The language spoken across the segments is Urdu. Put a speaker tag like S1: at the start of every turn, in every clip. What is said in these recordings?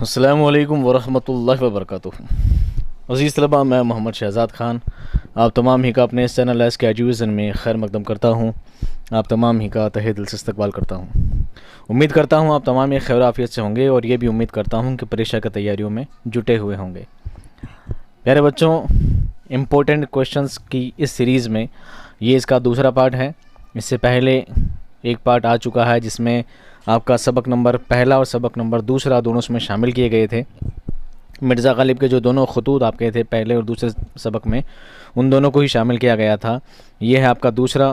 S1: السلام علیکم ورحمۃ اللہ وبرکاتہ۔ عزیز طلباء، میں محمد شہزاد خان آپ تمام ہی کا اپنے اس چینل ایس کے ایجویشن میں خیر مقدم کرتا ہوں۔ آپ تمام ہی کا تہہ دل سے استقبال کرتا ہوں۔ امید کرتا ہوں آپ تمام ہی خیر عافیت سے ہوں گے، اور یہ بھی امید کرتا ہوں کہ پریکشا کی تیاریوں میں جٹے ہوئے ہوں گے۔ پیارے بچوں، امپورٹنٹ کویشچنس کی اس سیریز میں یہ اس کا دوسرا پارٹ ہے۔ اس سے پہلے ایک پارٹ آ چکا ہے جس میں آپ کا سبق نمبر پہلا اور سبق نمبر دوسرا دونوں اس میں شامل کیے گئے تھے۔ مرزا غالب کے جو دونوں خطوط آپ کے تھے پہلے اور دوسرے سبق میں، ان دونوں کو ہی شامل کیا گیا تھا۔ یہ ہے آپ کا دوسرا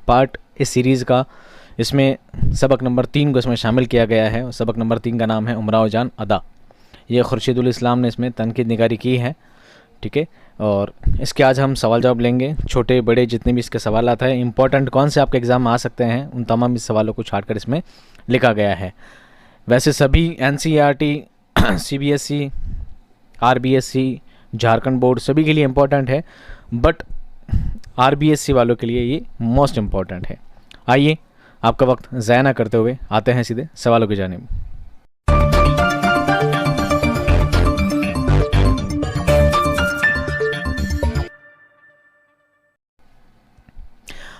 S1: پارٹ اس سیریز کا۔ اس میں سبق نمبر 3 کو اس میں شامل کیا گیا ہے، اور سبق نمبر 3 کا نام ہے امراؤ جان ادا۔ یہ خورشید الاسلام نے اس میں تنقید نگاری کی ہے، ٹھیک ہے۔ اور اس کے آج ہم سوال جواب لیں گے، چھوٹے بڑے جتنے بھی اس کے سوالات ہیں، امپورٹنٹ کون سے آپ کے ایگزام میں آ سکتے ہیں، ان تمام اس سوالوں کو چھانٹ کر اس میں لکھا گیا ہے۔ ویسے سبھی NCERT، CBSE، RBSE، Jharkhand board سبھی کے لیے امپورٹنٹ ہے، بٹ RBSE والوں کے لیے یہ موسٹ امپورٹنٹ ہے۔ آئیے آپ کا وقت ضائع نہ کرتے ہوئے آتے ہیں سیدھے سوالوں کی جانب۔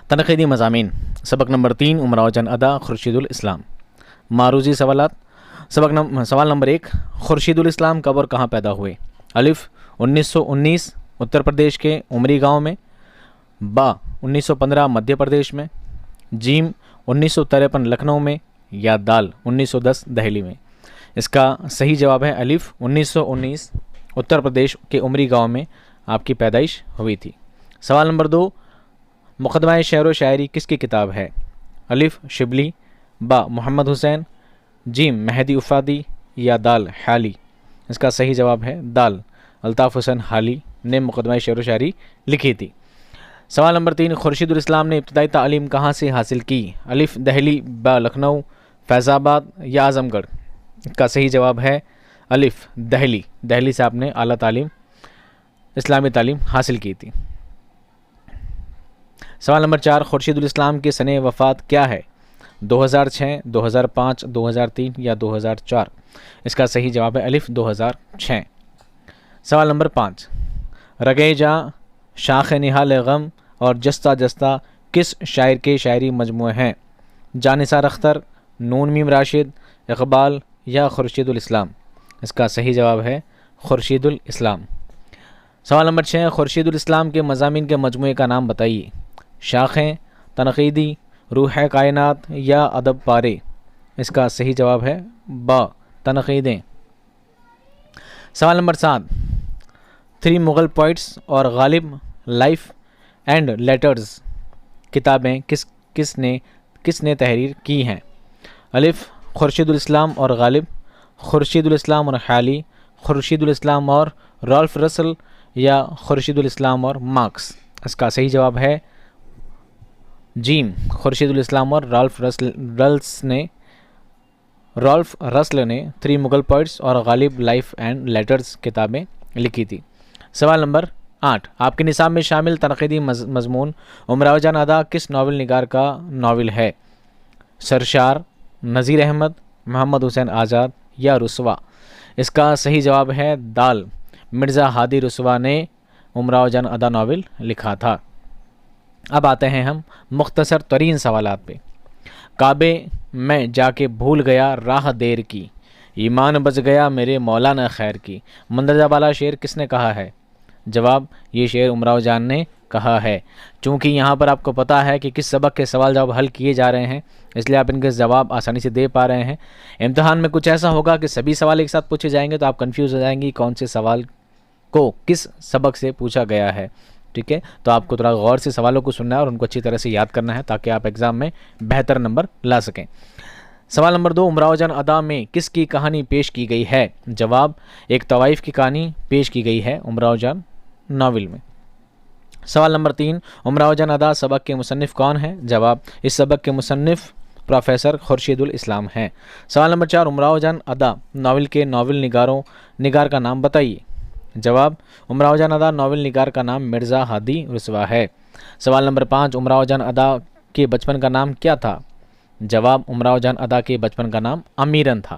S1: تنقیدی مضامین، سبق نمبر 3 امراؤ جان ادا خورشید الاسلام۔ معروضی سوالات۔ سوال نمبر 1، خورشید الاسلام کب اور کہاں پیدا ہوئے؟ الف 1919 اتر پردیش کے امری گاؤں میں، با 1915 مدھیہ پردیش میں، جیم 1953 لکھنؤ میں، یا دال 1910 دہلی میں۔ اس کا صحیح جواب ہے الف 1919 اتر پردیش کے امری گاؤں میں آپ کی پیدائش ہوئی تھی۔ سوال نمبر 2، مقدمہ شعر و شاعری کس کی کتاب ہے؟ الف شبلی، با محمد حسین، جیم مہدی افادی، یا دال حالی۔ اس کا صحیح جواب ہے دال، الطاف حسین حالی نے مقدمہ شعر و شاعری لکھی تھی۔ سوال نمبر 3، خورشید الاسلام نے ابتدائی تعلیم کہاں سے حاصل کی؟ الف دہلی، با لکھنؤ، فیض آباد، یا اعظم گڑھ۔ اس کا صحیح جواب ہے الف دہلی، دہلی سے آپ نے اعلیٰ تعلیم اسلامی تعلیم حاصل کی تھی۔ سوال نمبر 4، خورشید الاسلام کے سنِ وفات کیا ہے؟ 2006، 2005، 2003 یا 2004۔ اس کا صحیح جواب ہے الف 2006۔ سوال نمبر 5، رگے جاں، شاخ نہال غم اور جستہ جستہ کس شاعر کے شاعری مجموعے ہیں؟ جانثار اختر، نون میم راشد، اقبال، یا خورشید الاسلام۔ اس کا صحیح جواب ہے خورشید الاسلام۔ سوال نمبر 6، خورشید الاسلام کے مضامین کے مجموعے کا نام بتائیے۔ شاخیں، تنقیدی، روح کائنات، یا ادب پارے۔ اس کا صحیح جواب ہے با تنقیدیں۔ سوال نمبر 7، 3 مغل پوئٹس اور غالب لائف اینڈ لیٹرز کتابیں کس نے تحریر کی ہیں؟ الف خورشید الاسلام اور غالب، خورشید الاسلام اور حالی، خورشید الاسلام اور رالف رسل، یا خورشید الاسلام اور مارکس۔ اس کا صحیح جواب ہے جیم، خورشید الاسلام اور رالف رسل نے 3 مغل پوئٹس اور غالب لائف اینڈ لیٹرز کتابیں لکھی تھی۔ سوال نمبر 8، آپ کے نصاب میں شامل تنقیدی مضمون امراؤ جان ادا کس ناول نگار کا ناول ہے؟ سرشار، نذیر احمد، محمد حسین آزاد، یا رسوا۔ اس کا صحیح جواب ہے دال، مرزا ہادی رسوا نے امراؤ جان ادا ناول لکھا تھا۔ اب آتے ہیں ہم مختصر ترین سوالات پہ۔ کعبے میں جا کے بھول گیا راہ دیر کی، ایمان بچ گیا میرے مولانا خیر کی۔ مندرجہ بالا شعر کس نے کہا ہے؟ جواب، یہ شعر امراؤ جان نے کہا ہے۔ چونکہ یہاں پر آپ کو پتہ ہے کہ کس سبق کے سوال جواب حل کیے جا رہے ہیں، اس لیے آپ ان کے جواب آسانی سے دے پا رہے ہیں۔ امتحان میں کچھ ایسا ہوگا کہ سبھی سوال ایک ساتھ پوچھے جائیں گے تو آپ کنفیوز ہو جائیں گی کون سے سوال کو کس سبق سے پوچھا گیا ہے، ٹھیک ہے۔ تو آپ کو تھوڑا غور سے سوالوں کو سننا ہے اور ان کو اچھی طرح سے یاد کرنا ہے تاکہ آپ ایگزام میں بہتر نمبر لا سکیں۔ سوال نمبر 2، امراؤ جان ادا میں کس کی کہانی پیش کی گئی ہے؟ جواب، ایک طوائف کی کہانی پیش کی گئی ہے امراؤ جان ناول میں۔ سوال نمبر 3، امراؤ جان ادا سبق کے مصنف کون ہیں؟ جواب، اس سبق کے مصنف پروفیسر خورشید الاسلام ہیں۔ سوال نمبر 4، امراؤ جان ادا ناول کے ناول نگار کا نام بتائیے۔ جواب، امراؤ جان ادا ناول نگار کا نام مرزا ہادی رسوا ہے۔ سوال نمبر 5، امراؤ جان ادا کے بچپن کا نام کیا تھا؟ جواب، امراؤ جان ادا کے بچپن کا نام امیرن تھا۔